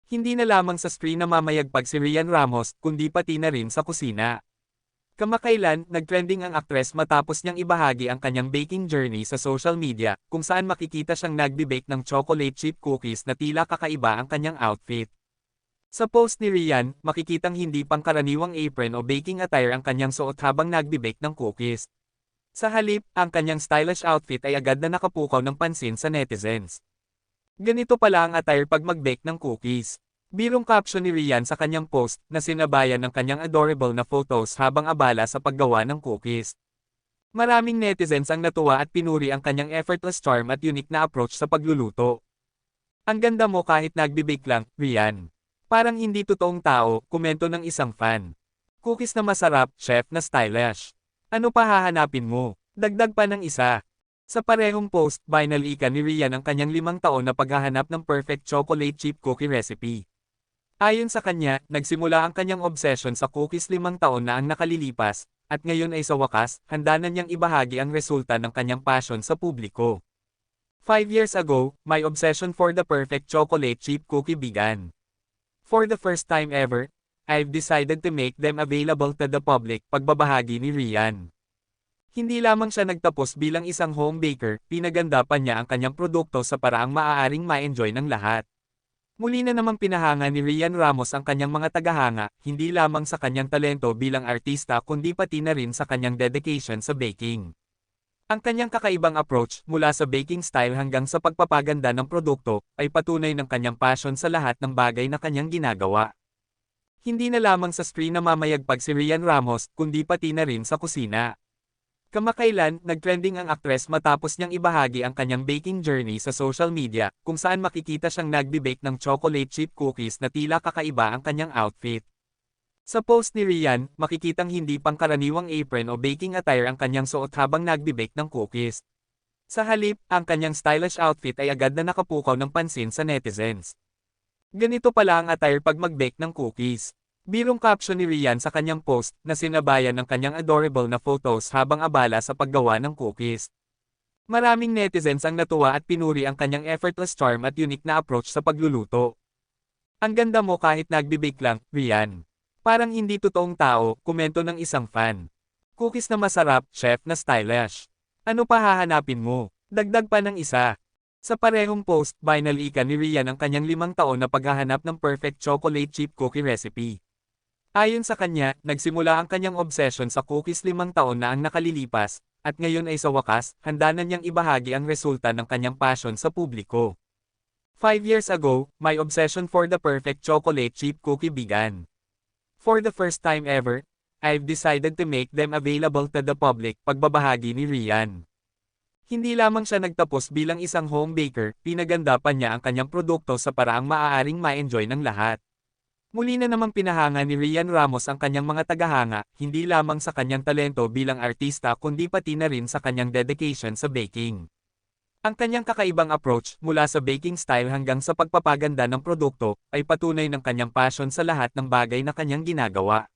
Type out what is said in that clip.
Hindi na lamang sa screen namamayagpag si Rian Ramos, kundi pati na rin sa kusina. Kamakailan, nagtrending ang aktres matapos niyang ibahagi ang kanyang baking journey sa social media, kung saan makikita siyang nagbe-bake ng chocolate chip cookies na tila kakaiba ang kanyang outfit. Sa post ni Rian, makikitang hindi pangkaraniwang apron o baking attire ang kanyang suot habang nagbe-bake ng cookies. Sa halip, ang kanyang stylish outfit ay agad na nakapukaw ng pansin sa netizens. Ganito pala ang attire pag mag-bake ng cookies. Birong caption ni Rian sa kanyang post na sinabayan ng kanyang adorable na photos habang abala sa paggawa ng cookies. Maraming netizens ang natuwa at pinuri ang kanyang effortless charm at unique na approach sa pagluluto. Ang ganda mo kahit nagbe-bake lang, Rian. Parang hindi totoong tao, komento ng isang fan. Cookies na masarap, chef na stylish. Ano pa hahanapin mo? Dagdag pa ng isa. Sa parehong post, binalikan ni Rian ang kanyang 5 taon na paghahanap ng perfect chocolate chip cookie recipe. Ayon sa kanya, nagsimula ang kanyang obsession sa cookies 5 taon na ang nakalilipas, at ngayon ay sa wakas, handa na niyang ibahagi ang resulta ng kanyang passion sa publiko. 5 years ago, my obsession for the perfect chocolate chip cookie began. For the first time ever, I've decided to make them available to the public, pagbabahagi ni Rian. Hindi lamang siya nagtapos bilang isang home baker, pinaganda pa niya ang kanyang produkto sa paraang maaaring ma-enjoy ng lahat. Muli na namang pinahanga ni Rian Ramos ang kanyang mga tagahanga, hindi lamang sa kanyang talento bilang artista kundi pati na rin sa kanyang dedication sa baking. Ang kanyang kakaibang approach, mula sa baking style hanggang sa pagpapaganda ng produkto, ay patunay ng kanyang passion sa lahat ng bagay na kanyang ginagawa. Hindi na lamang sa screen namamayagpag si Rian Ramos, kundi pati na rin sa kusina. Kamakailan, nagtrending ang aktres matapos niyang ibahagi ang kanyang baking journey sa social media, kung saan makikita siyang nagbe-bake ng chocolate chip cookies na tila kakaiba ang kanyang outfit. Sa post ni Rian, makikitang hindi pangkaraniwang apron o baking attire ang kanyang suot habang nagbe-bake ng cookies. Sa halip, ang kanyang stylish outfit ay agad na nakapukaw ng pansin sa netizens. Ganito pala ang attire pag mag-bake ng cookies. Birong caption ni Rian sa kanyang post na sinabayan ng kanyang adorable na photos habang abala sa paggawa ng cookies. Maraming netizens ang natuwa at pinuri ang kanyang effortless charm at unique na approach sa pagluluto. Ang ganda mo kahit nagbe-bake lang, Rian. Parang hindi totoong tao, komento ng isang fan. Cookies na masarap, chef na stylish. Ano pa hahanapin mo? Dagdag pa ng isa. Sa parehong post, binalikan ni Rian ang kanyang 5 taon na paghahanap ng perfect chocolate chip cookie recipe. Ayon sa kanya, nagsimula ang kanyang obsession sa cookies 5 taon na ang nakalilipas, at ngayon ay sa wakas, handa na niyang ibahagi ang resulta ng kanyang passion sa publiko. 5 years ago, my obsession for the perfect chocolate chip cookie began. For the first time ever, I've decided to make them available to the public, pagbabahagi ni Rian. Hindi lamang siya nagtapos bilang isang home baker, pinaganda pa niya ang kanyang produkto sa paraang maaaring ma-enjoy ng lahat. Muli na namang pinahanga ni Rian Ramos ang kanyang mga tagahanga, hindi lamang sa kanyang talento bilang artista kundi pati na rin sa kanyang dedication sa baking. Ang kanyang kakaibang approach, mula sa baking style hanggang sa pagpapaganda ng produkto, ay patunay ng kanyang passion sa lahat ng bagay na kanyang ginagawa.